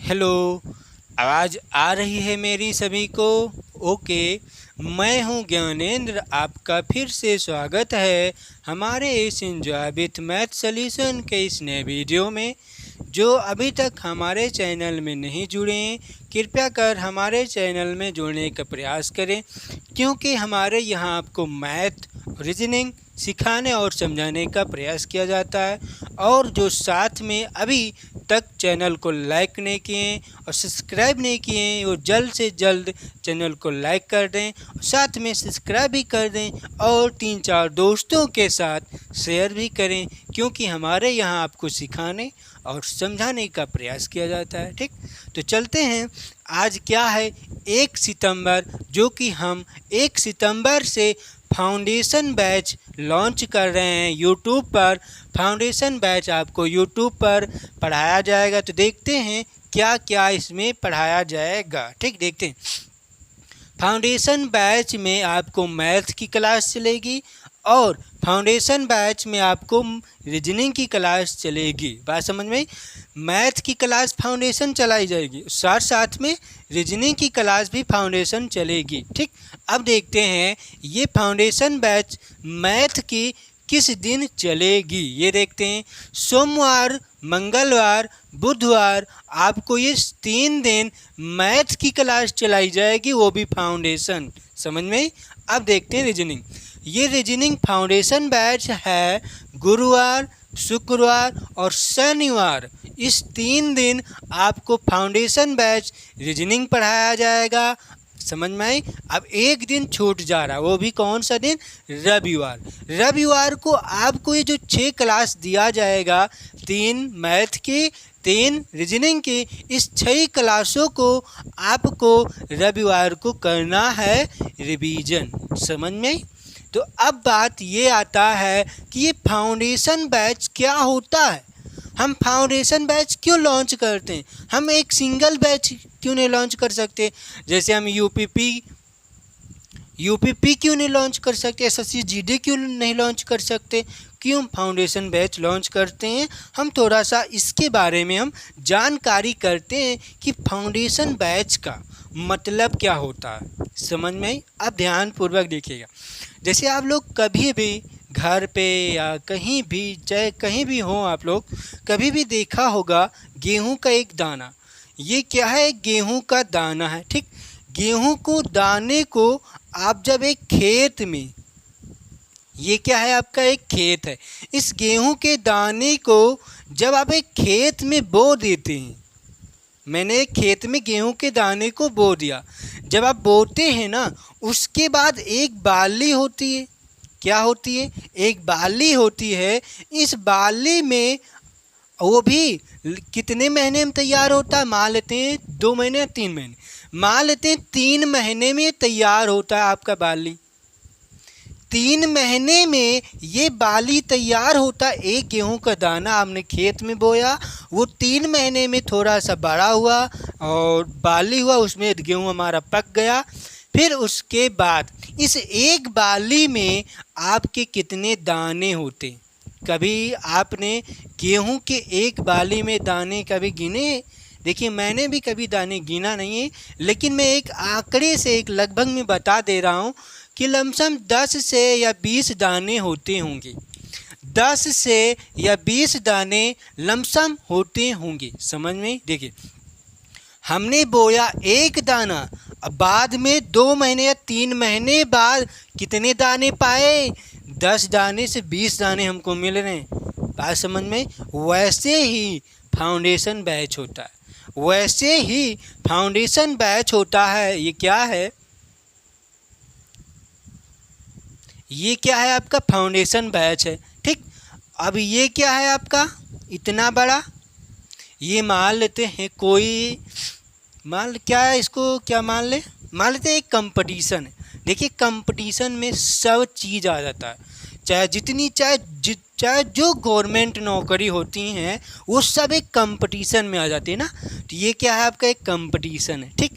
Hello, आवाज़ आ रही है मेरी सभी को? ओके, मैं हूं ज्ञानेंद्र। आपका फिर से स्वागत है हमारे इस एंजॉय विथ मैथ सॉल्यूशन के इस नए वीडियो में। जो अभी तक हमारे चैनल में नहीं जुड़े हैं, कृपया कर हमारे चैनल में जुड़ने का प्रयास करें, क्योंकि हमारे यहाँ आपको मैथ, रीजनिंग सिखाने और समझाने का प्रयास किया जाता है। और जो साथ में अभी तक चैनल को लाइक नहीं किए और सब्सक्राइब नहीं किए, वो जल्द से जल्द चैनल को लाइक कर दें और साथ में सब्सक्राइब भी कर दें और 3-4 दोस्तों के साथ शेयर भी करें, क्योंकि हमारे यहाँ आपको सिखाने और समझाने का प्रयास किया जाता है। ठीक, तो चलते हैं। आज क्या है, 1 सितंबर, जो कि हम 1 सितंबर से फाउंडेशन बैच लॉन्च कर रहे हैं यूट्यूब पर। फाउंडेशन बैच आपको यूट्यूब पर पढ़ाया जाएगा, तो देखते हैं क्या क्या इसमें पढ़ाया जाएगा। ठीक, देखते हैं। फाउंडेशन बैच में आपको मैथ की क्लास चलेगी और फाउंडेशन बैच में आपको रीजनिंग की क्लास चलेगी। बात समझ में? मैथ की क्लास फाउंडेशन चलाई जाएगी, साथ साथ में रीजनिंग की क्लास भी फाउंडेशन चलेगी। ठीक, अब देखते हैं ये फाउंडेशन बैच मैथ की किस दिन चलेगी, ये देखते हैं। सोमवार, मंगलवार, बुधवार आपको ये 3 दिन मैथ की क्लास चलाई जाएगी, वो भी फाउंडेशन। समझ में? अब देखते हैं रीजनिंग। ये रीजनिंग फाउंडेशन बैच है गुरुवार, शुक्रवार और शनिवार। इस 3 दिन आपको फाउंडेशन बैच रीजनिंग पढ़ाया जाएगा। समझ में आई? अब एक दिन छूट जा रहा है, वो भी कौन सा दिन? रविवार। रविवार को आपको ये जो 6 क्लास दिया जाएगा, 3 मैथ की, 3 रीजनिंग की, इस 6 क्लासों को आपको रविवार को करना है रिवीजन। समझ में आई? तो अब बात ये आता है कि ये फाउंडेशन बैच क्या होता है। हम फाउंडेशन बैच क्यों लॉन्च करते हैं? हम एक सिंगल बैच क्यों नहीं लॉन्च कर सकते? जैसे हम यूपीपी क्यों नहीं लॉन्च कर सकते? एसएससी जीडी क्यों नहीं लॉन्च कर सकते? क्यों फाउंडेशन बैच लॉन्च करते हैं? हम थोड़ा सा इसके बारे में हम जानकारी करते हैं कि फाउंडेशन बैच का मतलब क्या होता है। समझ में आई? अब ध्यानपूर्वक देखिएगा। जैसे आप लोग कभी भी घर पे या कहीं भी, चाहे कहीं भी हो, आप लोग कभी भी देखा होगा गेहूं का एक दाना। ये क्या है? गेहूं का दाना है। ठीक, गेहूं को दाने को आप जब एक खेत में, ये क्या है? आपका एक खेत है। इस गेहूं के दाने को जब आप एक खेत में बो देते हैं, मैंने एक खेत में गेहूं के दाने को बो दिया, जब आप बोते हैं ना, उसके बाद एक बाली होती है। क्या होती है? एक बाली होती है। इस बाली में वो भी कितने महीने में तैयार होता है? मान लेते हैं 2 महीने या 3 महीने, मान लेते हैं 3 महीने में तैयार होता है आपका बाली। 3 महीने में ये बाली तैयार होता है। एक गेहूं का दाना आपने खेत में बोया, वो 3 महीने में थोड़ा सा बड़ा हुआ और बाली हुआ, उसमें गेहूं हमारा पक गया। फिर उसके बाद इस एक बाली में आपके कितने दाने होते? कभी आपने गेहूं के एक बाली में दाने कभी गिने? देखिए, मैंने भी कभी दाने गिना नहीं है, लेकिन मैं एक आंकड़े से, एक लगभग में बता दे रहा हूँ कि लमसम 10 से या 20 दाने होते होंगे। 10 से या 20 दाने लमसम होते होंगे। समझ में? देखिए, हमने बोया एक दाना, अब बाद में 2 महीने या 3 महीने बाद कितने दाने पाए? 10 दाने से 20 दाने हमको मिल रहे हैं। बात समझ में? वैसे ही फाउंडेशन बैच होता है, वैसे ही फाउंडेशन बैच होता है। ये क्या है? ये क्या है? आपका फाउंडेशन बैच है। ठीक, अब ये क्या है आपका? इतना बड़ा, ये मान लेते हैं कोई, क्या है इसको, क्या मान लेते हैं एक कंपटीशन है। देखिए, कंपटीशन में सब चीज़ आ जाता है, चाहे जो गवर्नमेंट नौकरी होती हैं, वो सब एक कंपटीशन में आ जाती है ना। तो ये क्या है? आपका एक कंपटीशन है। ठीक,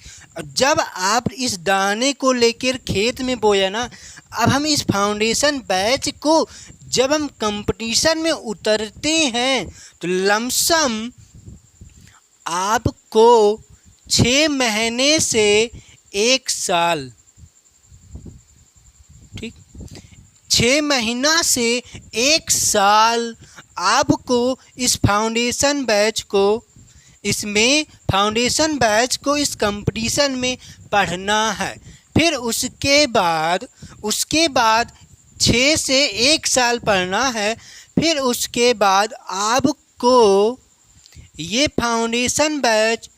जब आप इस दाने को लेकर खेत में बोया ना, अब हम इस फाउंडेशन बैच को जब हम कंपटीशन में उतरते हैं, तो लमसम आपको 6 महीने से 1 साल, ठीक, 6 महीना से 1 साल आपको इस फाउंडेशन बैच को, इसमें फाउंडेशन बैच को इस कंपटीशन में पढ़ना है। फिर उसके बाद 6 से 1 साल पढ़ना है। फिर उसके बाद आपको ये फाउंडेशन बैच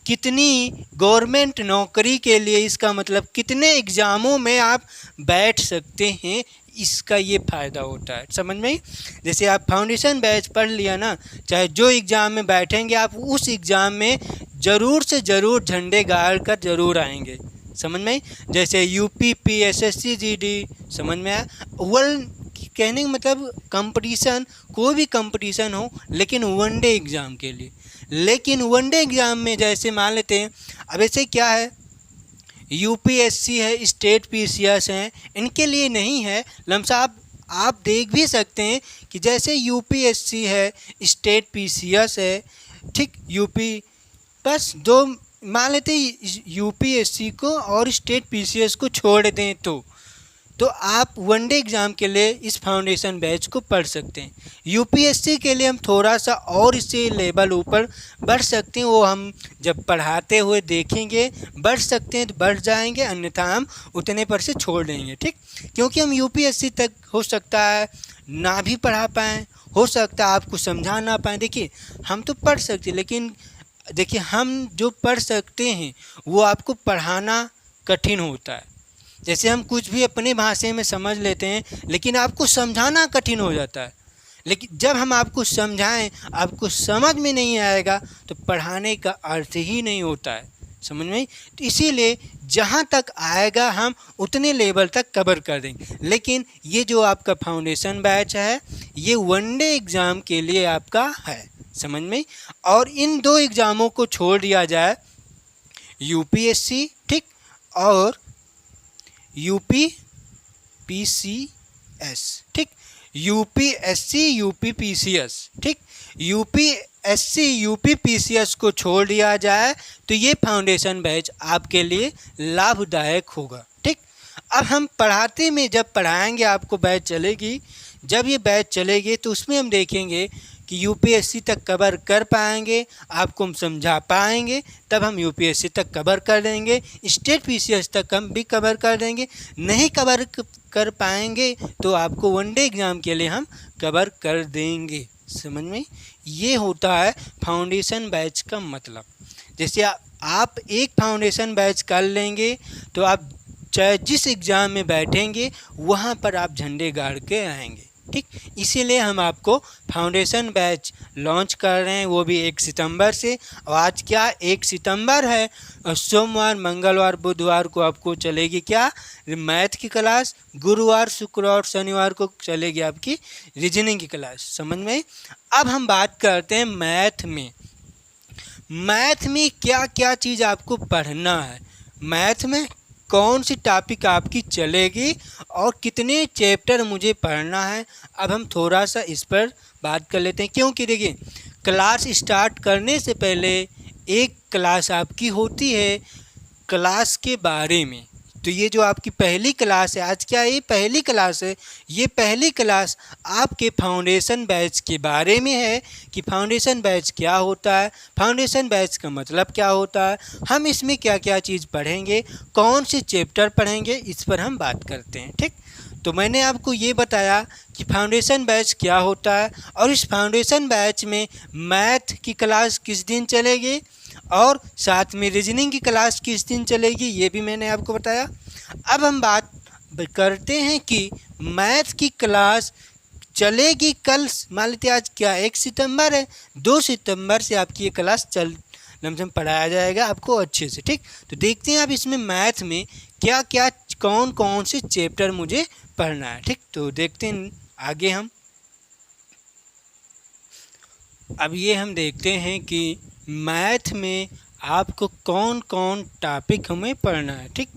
कितनी गवर्नमेंट नौकरी के लिए, इसका मतलब कितने एग्ज़ामों में आप बैठ सकते हैं, इसका ये फ़ायदा होता है। समझ में? जैसे आप फाउंडेशन बैच पढ़ लिया ना, चाहे जो एग्ज़ाम में बैठेंगे आप उस एग्ज़ाम में ज़रूर से ज़रूर झंडे गाड़ कर ज़रूर आएंगे। समझ में? जैसे यूपी PSSC GD, समझ में आया? वर्ल्ड कहने का मतलब कंपटीशन, कोई भी कंपटीशन हो, लेकिन वनडे एग्ज़ाम के लिए। लेकिन वनडे एग्ज़ाम में जैसे मान लेते हैं, अब ऐसे क्या है, UPSC है, स्टेट PCS हैं, इनके लिए नहीं है। लमसा आप देख भी सकते हैं कि जैसे UPSC है, स्टेट PCS है, ठीक, यूपी, बस दो मान लेते हैं UPSC को और स्टेट PCS को छोड़ दें तो आप वनडे एग्ज़ाम के लिए इस फाउंडेशन बैच को पढ़ सकते हैं। UPSC के लिए हम थोड़ा सा और इससे लेवल ऊपर बढ़ सकते हैं, वो हम जब पढ़ाते हुए देखेंगे, बढ़ सकते हैं तो बढ़ जाएंगे, अन्यथा हम उतने पर से छोड़ देंगे, ठीक। क्योंकि हम UPSC तक हो सकता है ना भी पढ़ा पाएँ, हो सकता है आपको समझा ना पाएँ। देखिए हम तो पढ़ सकते हैं, लेकिन देखिए हम जो पढ़ सकते हैं वो आपको पढ़ाना कठिन होता है। जैसे हम कुछ भी अपने भाषा में समझ लेते हैं, लेकिन आपको समझाना कठिन हो जाता है। लेकिन जब हम आपको समझाएं, आपको समझ में नहीं आएगा तो पढ़ाने का अर्थ ही नहीं होता है। समझ में? तो इसीलिए जहाँ तक आएगा हम उतने लेवल तक कवर कर देंगे। लेकिन ये जो आपका फाउंडेशन बैच है, ये वनडे एग्ज़ाम के लिए आपका है। समझ में? और इन 2 एग्ज़ामों को छोड़ दिया जाए, UPSC, ठीक, और UP PCS, ठीक, UPSC UP PCS, ठीक, UPSC UP PCS को छोड़ दिया जाए तो ये फाउंडेशन बैच आपके लिए लाभदायक होगा, ठीक। अब हम पढ़ाते में जब पढ़ाएंगे, आपको बैच चलेगी, जब ये बैच चलेगी तो उसमें हम देखेंगे कि UPSC तक कवर कर पाएंगे, आपको हम समझा पाएंगे, तब हम UPSC तक कवर कर देंगे, स्टेट PCS तक हम भी कवर कर देंगे। नहीं कवर कर पाएंगे तो आपको वनडे एग्ज़ाम के लिए हम कवर कर देंगे। समझ में? ये होता है फाउंडेशन बैच का मतलब। जैसे आप एक फाउंडेशन बैच कर लेंगे तो आप चाहे जिस एग्ज़ाम में बैठेंगे वहाँ पर आप झंडे गाड़ के आएंगे, ठीक। इसीलिए हम आपको फाउंडेशन बैच लॉन्च कर रहे हैं, वो भी 1 सितंबर से। और आज क्या 1 सितंबर है, और सोमवार, मंगलवार, बुधवार को आपको चलेगी क्या, मैथ की क्लास। गुरुवार, शुक्रवार, शनिवार को चलेगी आपकी रीजनिंग की क्लास। समझ में? अब हम बात करते हैं मैथ में। मैथ में क्या क्या चीज़ आपको पढ़ना है, मैथ में कौन सी टॉपिक आपकी चलेगी और कितने चैप्टर मुझे पढ़ना है। अब हम थोड़ा सा इस पर बात कर लेते हैं, क्योंकि देखिए क्लास स्टार्ट करने से पहले एक क्लास आपकी होती है क्लास के बारे में। तो ये जो आपकी पहली क्लास है, आज क्या ये पहली क्लास है, ये पहली क्लास आपके फाउंडेशन बैच के बारे में है कि फाउंडेशन बैच क्या होता है, फाउंडेशन बैच का मतलब क्या होता है, हम इसमें क्या क्या चीज़ पढ़ेंगे, कौन से चैप्टर पढ़ेंगे, इस पर हम बात करते हैं, ठीक। तो मैंने आपको ये बताया कि फाउंडेशन बैच क्या होता है, और इस फाउंडेशन बैच में मैथ की क्लास किस दिन चलेगी और साथ में रीजनिंग की क्लास किस दिन चलेगी, ये भी मैंने आपको बताया। अब हम बात करते हैं कि मैथ की क्लास चलेगी कल, मान लेते आज क्या 1 सितंबर है, 2 सितंबर से आपकी ये क्लास लमसम पढ़ाया जाएगा आपको अच्छे से, ठीक। तो देखते हैं अब इसमें मैथ में क्या क्या कौन कौन से चैप्टर मुझे पढ़ना है, ठीक। तो देखते हैं आगे हम। अब ये हम देखते हैं कि मैथ में आपको कौन कौन टॉपिक हमें पढ़ना है, ठीक।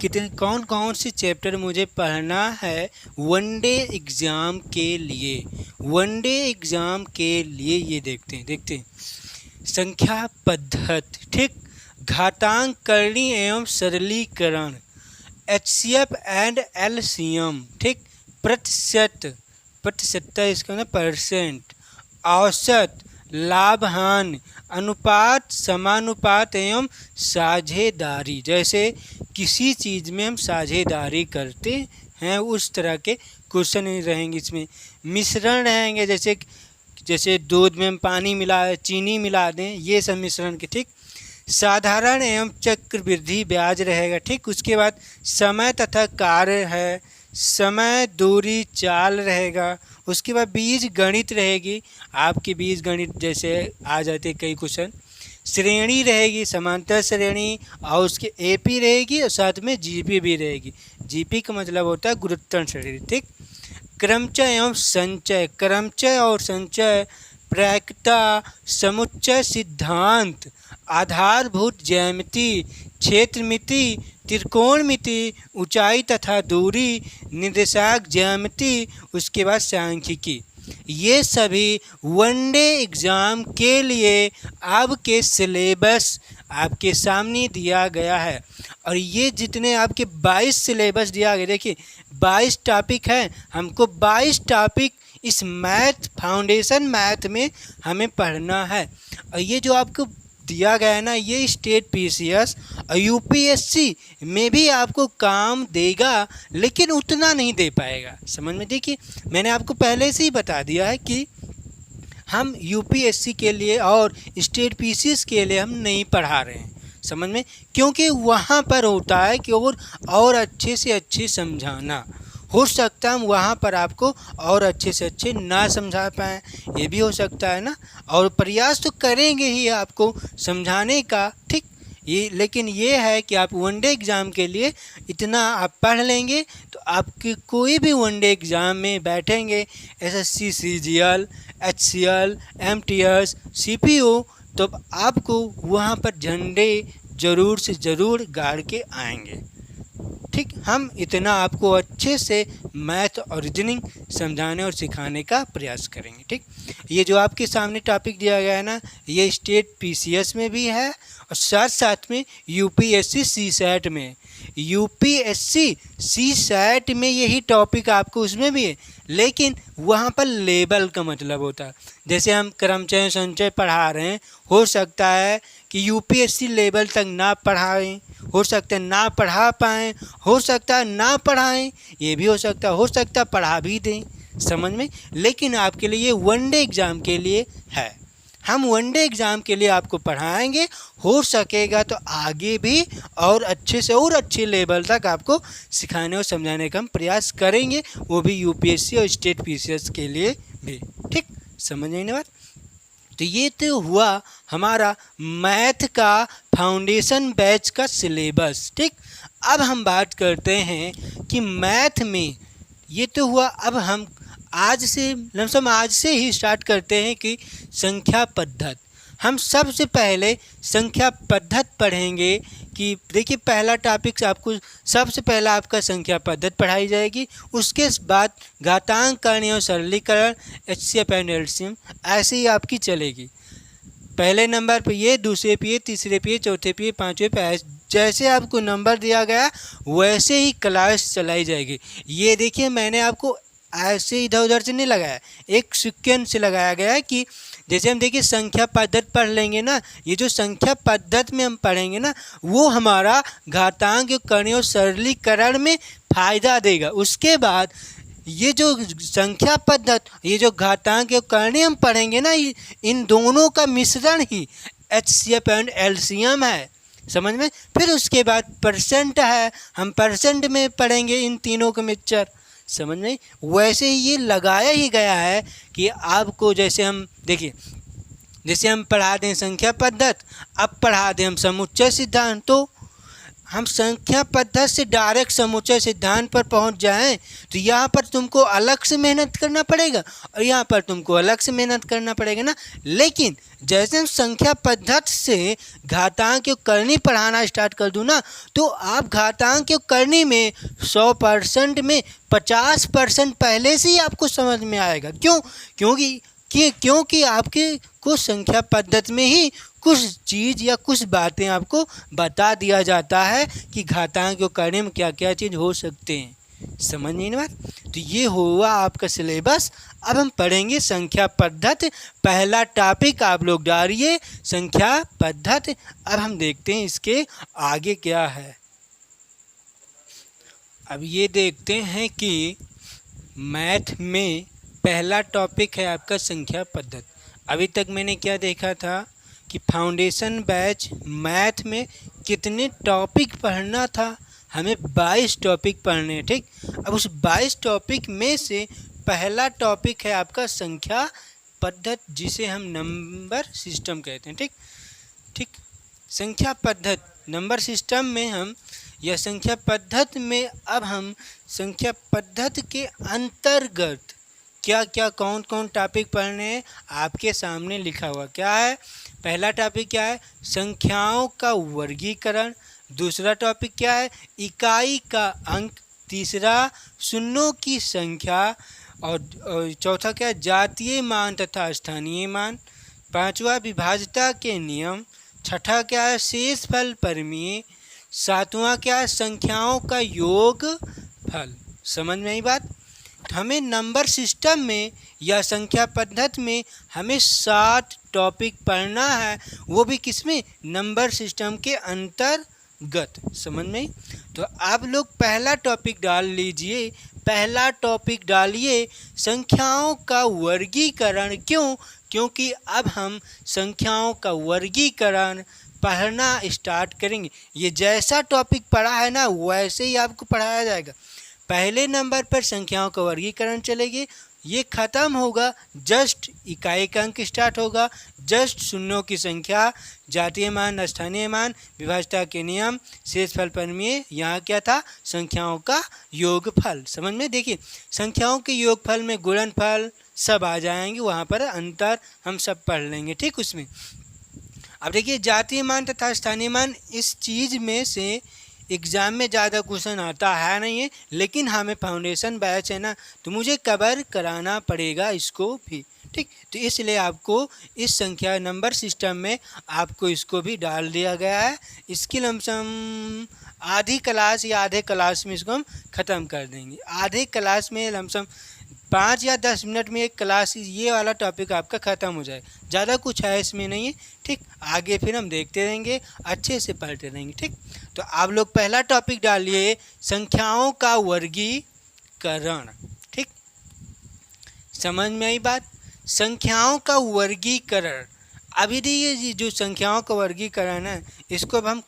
कितने कौन कौन से चैप्टर मुझे पढ़ना है वनडे एग्ज़ाम के लिए, वनडे एग्ज़ाम के लिए ये देखते हैं। संख्या पद्धति, ठीक, घातांक करणी एवं सरलीकरण, HCF एंड LCM, ठीक, प्रतिशत, प्रतिशतता इसका ना परसेंट, औसत, लाभान, अनुपात, समानुपात एवं साझेदारी। जैसे किसी चीज़ में हम साझेदारी करते हैं उस तरह के क्वेश्चन रहेंगे इसमें। मिश्रण रहेंगे, जैसे जैसे दूध में हम पानी मिला, चीनी मिला दें, ये सब मिश्रण के, ठीक। साधारण एवं चक्रवृद्धि ब्याज रहेगा, ठीक। उसके बाद समय तथा कार्य है, समय, दूरी, चाल रहेगा। उसके बाद बीज गणित रहेगी, आपकी बीज गणित जैसे आ जाते कई क्वेश्चन। श्रेणी रहेगी, समांतर श्रेणी, और उसके AP रहेगी और साथ में GP भी रहेगी। GP का मतलब होता है गुरुत्वाकर्षण श्रेणी, ठीक। क्रमचय एवं संचय, क्रमचय और संचय, प्रायिकता, समुच्चय सिद्धांत, आधारभूत ज्यामिति, क्षेत्रमिति, त्रिकोणमिति, ऊंचाई तथा दूरी, निर्देशांक ज्यामिति, उसके बाद सांख्यिकी। ये सभी वनडे एग्ज़ाम के लिए आपके सिलेबस आपके सामने दिया गया है। और ये जितने आपके 22 सिलेबस दिया गया, देखिए 22 टॉपिक हैं, हमको 22 टॉपिक इस मैथ, फाउंडेशन मैथ में हमें पढ़ना है। और ये जो आपको दिया गया है ना, ये स्टेट PCS और UPSC में भी आपको काम देगा, लेकिन उतना नहीं दे पाएगा। समझ में, देखिए मैंने आपको पहले से ही बता दिया है कि हम UPSC के लिए और स्टेट PCS के लिए हम नहीं पढ़ा रहे हैं, समझ में, क्योंकि वहाँ पर होता है कि और अच्छे से अच्छे समझाना। हो सकता है हम वहाँ पर आपको और अच्छे से अच्छे ना समझा पाएँ, ये भी हो सकता है ना। और प्रयास तो करेंगे ही आपको समझाने का, ठीक। ये लेकिन ये है कि आप वनडे एग्ज़ाम के लिए इतना आप पढ़ लेंगे तो आपके कोई भी वनडे एग्ज़ाम में बैठेंगे, SSC CGL, HCL, MTS, CPO, तो आपको वहाँ पर झंडे ज़रूर से ज़रूर गाड़ के आएंगे, ठीक। हम इतना आपको अच्छे से मैथ और रीजनिंग समझाने और सिखाने का प्रयास करेंगे, ठीक। ये जो आपके सामने टॉपिक दिया गया है ना, ये स्टेट PCS में भी है और साथ साथ में UPSC CSAT में, UPSC CSAT में यही टॉपिक आपको उसमें भी है, लेकिन वहाँ पर लेवल का मतलब होता है। जैसे हम क्रमचय संचय पढ़ा रहे हैं, हो सकता है कि UPSC लेवल तक ना पढ़ाएं, हो सकता है ना पढ़ा पाएँ, हो सकता है ना पढ़ाएं, ये भी हो सकता है पढ़ा भी दें, समझ में। लेकिन आपके लिए वनडे एग्ज़ाम के लिए है, हम वनडे एग्ज़ाम के लिए आपको पढ़ाएंगे, हो सकेगा तो आगे भी और अच्छे से और अच्छे लेवल तक आपको सिखाने और समझाने का हम प्रयास करेंगे, वो भी UPSC और स्टेट PCS के लिए भी, ठीक। समझ आने बात। तो ये तो हुआ हमारा मैथ का फाउंडेशन बैच का सिलेबस, ठीक। अब हम बात करते हैं कि मैथ में ये तो हुआ, अब हम आज से ही स्टार्ट करते हैं कि संख्या पद्धति। हम सबसे पहले संख्या पद्धति पढ़ेंगे कि देखिए पहला टॉपिक आपको सबसे पहला आपका संख्या पद्धति पढ़ाई जाएगी, उसके बाद घातांक करणी और सरलीकरण, HCF एंड LCM, ऐसे ही आपकी चलेगी। पहले नंबर पे ये, दूसरे पे ये, तीसरे पे ये, चौथे पे ये, पाँचवें पे, जैसे आपको नंबर दिया गया वैसे ही क्लास चलाई जाएगी। ये देखिए मैंने आपको ऐसे इधर उधर से नहीं लगाया, एक सीक्वेंस से लगाया गया है कि जैसे हम देखिए संख्या पद्धति पढ़ लेंगे ना, ये जो संख्या पद्धति में हम पढ़ेंगे ना, वो हमारा घातांक करणी और सरलीकरण में फ़ायदा देगा। उसके बाद ये जो संख्या पद्धति, ये जो घातांक करणी हम पढ़ेंगे ना, इन दोनों का मिश्रण ही HCF एंड LCM है, समझ में। फिर उसके बाद परसेंट है, हम परसेंट में पढ़ेंगे इन तीनों का मिक्सचर, समझ में। वैसे ही ये लगाया ही गया है कि आपको जैसे हम देखिए, जैसे हम पढ़ा दें संख्या पद्धति, अब पढ़ा दें हम समुच्चय सिद्धांत, तो हम संख्या पद्धति से डायरेक्ट समुच्चय सिद्धांत पर पहुंच जाएं तो यहाँ पर तुमको अलग से मेहनत करना पड़ेगा और यहाँ पर तुमको अलग से मेहनत करना पड़ेगा ना। लेकिन जैसे हम संख्या पद्धति से घातांक करणी पढ़ाना स्टार्ट कर दूँ ना, तो आप घातांक करणी में 100% में 50% पहले से ही आपको समझ में आएगा। क्यों? क्योंकि कि क्योंकि आपके को संख्या पद्धति में ही कुछ चीज़ या कुछ बातें आपको बता दिया जाता है कि घातांक को करने में क्या क्या चीज़ हो सकते हैं। समझ नहीं बात। तो ये हुआ आपका सिलेबस। अब हम पढ़ेंगे संख्या पद्धति। पहला टॉपिक आप लोग डालिए संख्या पद्धति। अब हम देखते हैं इसके आगे क्या है। अब ये देखते हैं कि मैथ में पहला टॉपिक है आपका संख्या पद्धति। अभी तक मैंने क्या देखा था कि फाउंडेशन बैच मैथ में कितने टॉपिक पढ़ना था, हमें 22 टॉपिक पढ़ने हैं। ठीक, अब उस 22 टॉपिक में से पहला टॉपिक है आपका संख्या पद्धति, जिसे हम नंबर सिस्टम कहते हैं। ठीक ठीक, संख्या पद्धति नंबर सिस्टम में हम या संख्या पद्धति में अब हम संख्या पद्धति के अंतर्गत क्या क्या कौन कौन टॉपिक पढ़ने हैं आपके सामने लिखा हुआ क्या है। पहला टॉपिक क्या है, संख्याओं का वर्गीकरण। दूसरा टॉपिक क्या है, इकाई का अंक। तीसरा शून्यों की संख्या। और चौथा क्या है, जातीय मान तथा स्थानीय मान। पांचवा विभाज्यता के नियम। छठा क्या है, शेषफल प्रमेय। सातवां क्या है, संख्याओं का योग फल। समझ में आई बात। हमें नंबर सिस्टम में या संख्या पद्धति में हमें 7 टॉपिक पढ़ना है, वो भी किसमें, नंबर सिस्टम के अंतर्गत। समझ में। तो आप लोग पहला टॉपिक डाल लीजिए। पहला टॉपिक डालिए संख्याओं का वर्गीकरण। क्यों, क्योंकि अब हम संख्याओं का वर्गीकरण पढ़ना स्टार्ट करेंगे। ये जैसा टॉपिक पढ़ा है ना वैसे ही आपको पढ़ाया जाएगा। पहले नंबर पर संख्याओं का वर्गीकरण चलेगी, ये ख़त्म होगा, जस्ट इकाई का अंक स्टार्ट होगा, जस्ट शून्यों की संख्या, जातीय मान, स्थानीय मान, विभाज्यता के नियम, शेषफल प्रमेय। यहाँ क्या था, संख्याओं का योगफल। समझ में। देखिए संख्याओं के योगफल में गुणनफल सब आ जाएंगे, वहाँ पर अंतर हम सब पढ़ लेंगे। ठीक, उसमें अब देखिए जातीय मान तथा स्थानीय मान, इस चीज़ में से एग्ज़ाम में ज़्यादा क्वेश्चन आता है नहीं है, लेकिन हमें फाउंडेशन बैच है ना, तो मुझे कवर कराना पड़ेगा इसको भी। ठीक, तो इसलिए आपको इस संख्या नंबर सिस्टम में आपको इसको भी डाल दिया गया है। इसकी लमसम आधी क्लास या आधे क्लास में इसको हम ख़त्म कर देंगे। आधे क्लास में लमसम 5 या 10 मिनट में एक क्लास ये वाला टॉपिक आपका ख़त्म हो जाए। ज़्यादा कुछ है इसमें नहीं है। ठीक, आगे फिर हम देखते रहेंगे, अच्छे से पढ़ते रहेंगे। ठीक, तो आप लोग पहला टॉपिक डालिए संख्याओं का वर्गीकरण। ठीक, समझ में आई बात। संख्याओं का वर्गीकरण। अभी ये जो संख्याओं का वर्गीकरण है इसको अब हम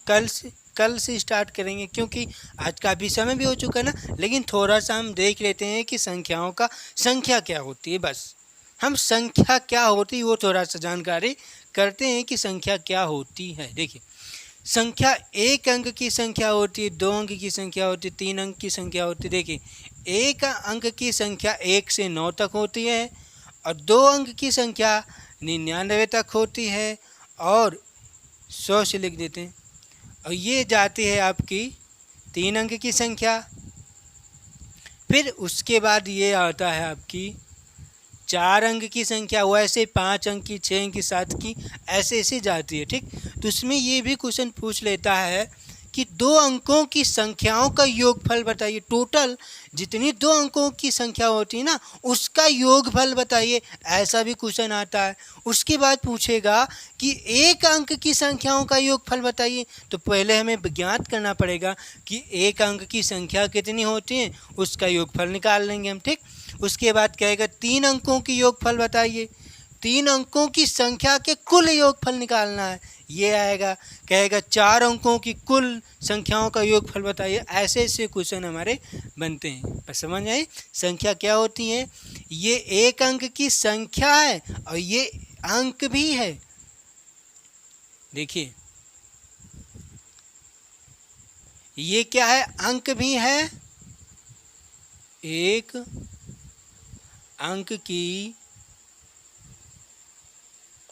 कल से स्टार्ट करेंगे, क्योंकि आज काफ़ी समय भी हो चुका है ना। लेकिन थोड़ा सा हम देख लेते हैं कि संख्याओं का संख्या क्या होती है। बस हम संख्या क्या होती है वो थोड़ा सा जानकारी करते हैं कि संख्या क्या होती है। देखिए संख्या 1 अंक की संख्या होती है, 2 अंक की संख्या होती है, 3 अंक की संख्या होती है। देखिए 1 अंक की संख्या 1 से 9 तक होती है, और 2 अंक की संख्या 99 तक होती है, और 100 से लिख देते हैं। और ये जाती है आपकी 3 अंक की संख्या। फिर उसके बाद ये आता है आपकी 4 अंक की संख्या, वैसे 5 अंक की, 6 अंक की, 7 की, ऐसे ऐसे जाती है। ठीक, तो उसमें ये भी क्वेश्चन पूछ लेता है कि 2 अंकों की संख्याओं का योगफल बताइए। टोटल जितनी 2 अंकों की संख्या होती है ना उसका योगफल बताइए, ऐसा भी क्वेश्चन आता है। उसके बाद पूछेगा कि 1 अंक की संख्याओं का योगफल बताइए। तो पहले हमें ज्ञात करना पड़ेगा कि 1 अंक की संख्या कितनी होती है, उसका योगफल निकाल लेंगे हम। ठीक, उसके बाद कहेगा 3 अंकों की योगफल बताइए। 3 अंकों की संख्या के कुल योगफल निकालना है, ये आएगा। कहेगा 4 अंकों की कुल संख्याओं का योगफल बताइए। ऐसे ऐसे क्वेश्चन हमारे बनते हैं। पर समझ आए संख्या क्या होती है। ये 1 अंक की संख्या है और ये अंक भी है। देखिए ये क्या है, अंक भी है। 1 अंक की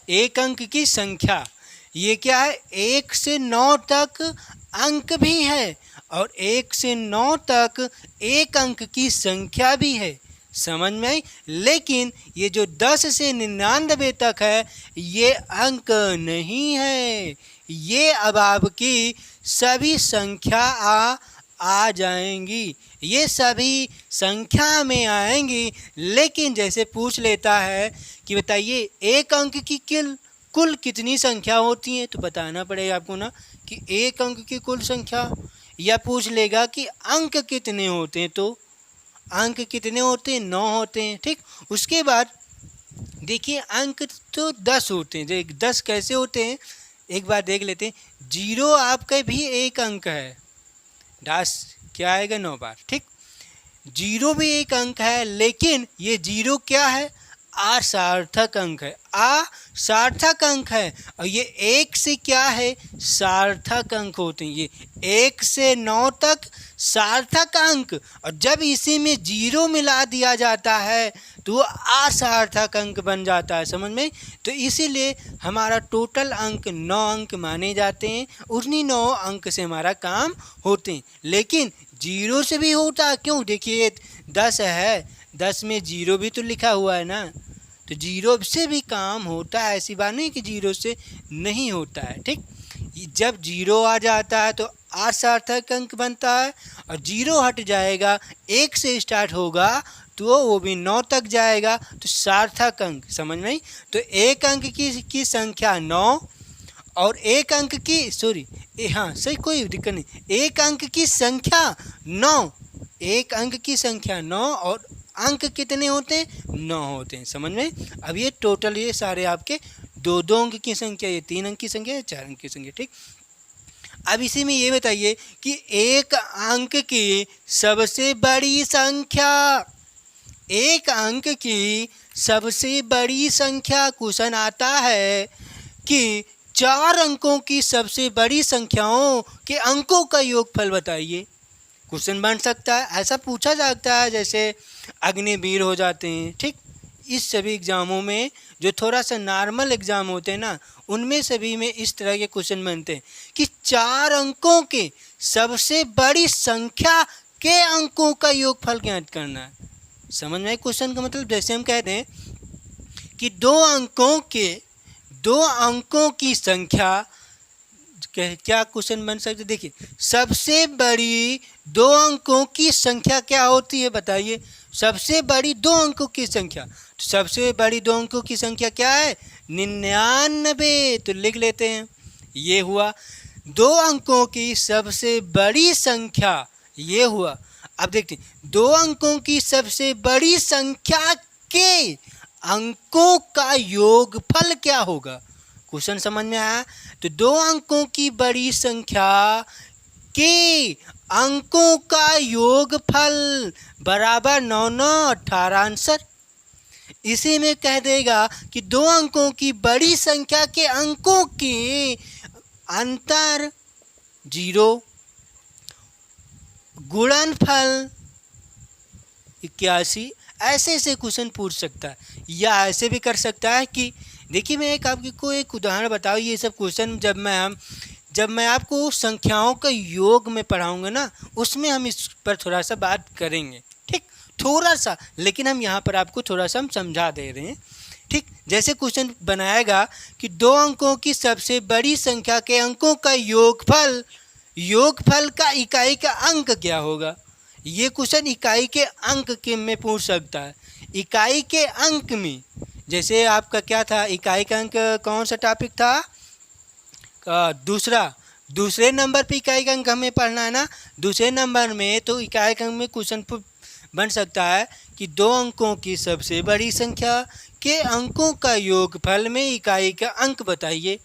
1 अंक की संख्या, ये क्या है, 1 से 9 तक अंक भी है, और 1 से 9 तक 1 अंक की संख्या भी है। समझ में आई। लेकिन ये जो 10 से 99 तक है ये अंक नहीं है, ये अब आपकी सभी संख्या आ जाएंगी, ये सभी संख्या में आएंगी। लेकिन जैसे पूछ लेता है कि बताइए एक अंक की कुल कितनी संख्या होती है, तो बताना पड़ेगा आपको ना कि एक अंक की कुल संख्या, या पूछ लेगा कि अंक कितने होते हैं, तो अंक कितने होते हैं, 9 होते हैं। ठीक, उसके बाद देखिए अंक तो 10 होते हैं। 10 कैसे होते हैं एक बार देख लेते हैं। 0 आपका भी एक अंक है, 10 क्या आएगा 9 बार। ठीक, 0 भी एक अंक है, लेकिन ये 0 क्या है, असार्थक अंक है, असार्थक अंक है। और ये 1 से क्या है, सार्थक अंक होते हैं। ये 1 से 9 तक सार्थक अंक, और जब इसी में 0 मिला दिया जाता है तो वो असार्थक अंक बन जाता है, समझ में। तो इसीलिए हमारा टोटल अंक 9 अंक माने जाते हैं, उन्हीं 9 अंक से हमारा काम होते हैं। लेकिन 0 से भी होता है, क्यों, देखिए 10 है, 10 में 0 भी तो लिखा हुआ है ना, तो 0 से भी काम होता है, ऐसी बात नहीं कि 0 से नहीं होता है। ठीक, जब 0 आ जाता है तो असार्थक अंक बनता है, और 0 हट जाएगा, 1 से स्टार्ट होगा तो वो भी 9 तक जाएगा, तो सार्थक अंक, समझ में। तो एक अंक की संख्या 9 और एक अंक की हाँ सही, कोई दिक्कत नहीं, एक अंक की संख्या 9, एक अंक की संख्या 9 और अंक कितने होते हैं, 9 होते हैं, समझ में। अब ये टोटल ये सारे आपके 2 अंक की संख्या, ये 3 अंक की संख्या, ये 4 अंक की संख्या। ठीक, अब इसी में ये बताइए कि एक अंक की सबसे बड़ी संख्या, एक अंक की सबसे बड़ी संख्या, क्वेश्चन आता है कि 4 अंकों की सबसे बड़ी संख्याओं के अंकों का योगफल बताइए। क्वेश्चन बन सकता है, ऐसा पूछा जाता है, जैसे अग्निवीर हो जाते हैं। ठीक, इस सभी एग्ज़ामों में जो थोड़ा सा नॉर्मल एग्ज़ाम होते हैं ना, उनमें सभी में इस तरह के क्वेश्चन बनते हैं कि 4 अंकों के सबसे बड़ी संख्या के अंकों का योगफल ज्ञात करना है। समझ में क्वेश्चन का मतलब, जैसे हम कहते हैं कि 2 अंकों की संख्या, क्या क्वेश्चन बन सकते, देखिए सबसे बड़ी 2 अंकों की संख्या क्या होती है बताइए, सबसे बड़ी 2 अंकों की संख्या, तो सबसे बड़ी 2 अंकों की संख्या क्या है, 99। तो लिख लेते हैं, ये हुआ 2 अंकों की सबसे बड़ी संख्या, ये हुआ। अब देखते हैं 2 अंकों की सबसे बड़ी संख्या के अंकों का योगफल क्या होगा। क्वेश्चन समझ में आया। तो 2 अंकों की बड़ी संख्या के अंकों का योगफल बराबर 9 9 18 आंसर। इसी में कह देगा कि 2 अंकों की बड़ी संख्या के अंकों के अंतर 0, गुणनफल 81। ऐसे से क्वेश्चन पूछ सकता है, या ऐसे भी कर सकता है कि देखिए मैं आपको एक उदाहरण बताऊँ। ये सब क्वेश्चन जब मैं आपको संख्याओं का योग में पढ़ाऊँगा ना, उसमें हम इस पर थोड़ा सा बात करेंगे। ठीक, थोड़ा सा, लेकिन हम यहाँ पर आपको थोड़ा सा हम समझा दे रहे हैं। ठीक, जैसे क्वेश्चन बनाएगा कि 2 अंकों की सबसे बड़ी संख्या के अंकों का योगफल का इकाई का अंक क्या होगा। ये क्वेश्चन इकाई के अंक के में पूछ सकता है। इकाई के अंक में जैसे आपका क्या था, इकाई का अंक कौन सा टॉपिक था, दूसरे नंबर पे इकाई का अंक हमें पढ़ना है ना। दूसरे नंबर में तो इकाई का अंक में क्वेश्चन बन सकता है कि 2 अंकों की सबसे बड़ी संख्या के अंकों का योगफल में इकाई का अंक बताइए।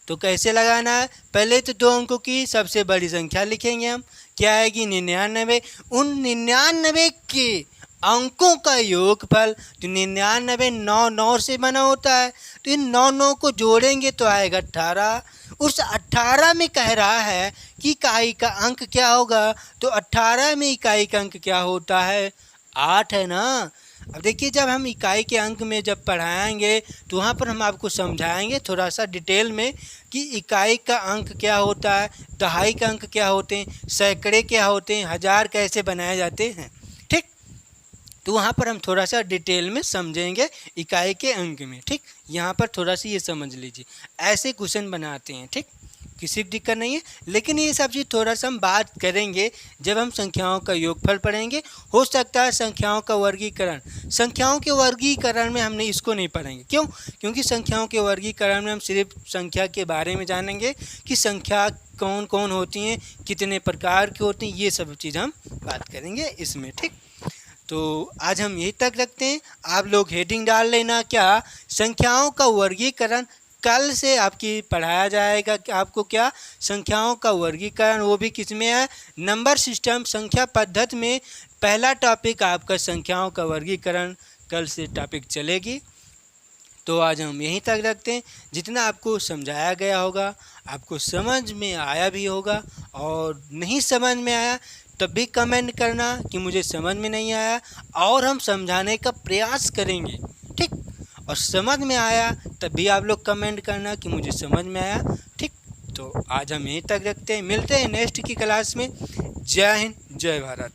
तो कैसे लगाना है, पहले तो 2 अंकों की सबसे बड़ी संख्या लिखेंगे हम, क्या आएगी 99। उन 99 के अंकों का योगफल, तो 99 9 9 से बना होता है, तो इन 9 9 को जोड़ेंगे तो आएगा 18। उस 18 में कह रहा है कि इकाई का अंक क्या होगा, तो 18 में इकाई का अंक क्या होता है, 8 है ना। अब देखिए जब हम इकाई के अंक में जब पढ़ाएंगे तो वहाँ पर हम आपको समझाएंगे थोड़ा सा डिटेल में कि इकाई का अंक क्या होता है, दहाई का अंक क्या होते हैं, सैकड़े क्या होते हैं, हज़ार कैसे बनाए जाते हैं। ठीक, तो वहाँ पर हम थोड़ा सा डिटेल में समझेंगे इकाई के अंक में, ठीक। यहाँ पर थोड़ा सा ये समझ लीजिए, ऐसे क्वेश्चन बनाते हैं, ठीक। किसी की दिक्कत नहीं है, लेकिन ये सब चीज़ थोड़ा सा हम बात करेंगे जब हम संख्याओं का योगफल पढ़ेंगे। हो सकता है संख्याओं का वर्गीकरण, संख्याओं के वर्गीकरण में हमने इसको नहीं पढ़ेंगे। क्यों? क्योंकि संख्याओं के वर्गीकरण में हम सिर्फ संख्या के बारे में जानेंगे कि संख्या कौन कौन होती हैं, कितने प्रकार की होती हैं, ये सब चीज़ हम बात करेंगे इसमें, ठीक। तो आज हम यही तक रखते हैं। आप लोग हेडिंग डाल लेना, क्या संख्याओं का वर्गीकरण। कल से आपकी पढ़ाया जाएगा कि आपको क्या संख्याओं का वर्गीकरण, वो भी किस में है, नंबर सिस्टम, संख्या पद्धति में पहला टॉपिक आपका संख्याओं का वर्गीकरण कल से टॉपिक चलेगी। तो आज हम यहीं तक रखते हैं। जितना आपको समझाया गया होगा, आपको समझ में आया भी होगा, और नहीं समझ में आया तब भी कमेंट करना कि मुझे समझ में नहीं आया, और हम समझाने का प्रयास करेंगे, ठीक। और समझ में आया तब भी आप लोग कमेंट करना कि मुझे समझ में आया, ठीक। तो आज हम यहीं तक रखते हैं, मिलते हैं नेक्स्ट की क्लास में। जय हिंद, जय भारत।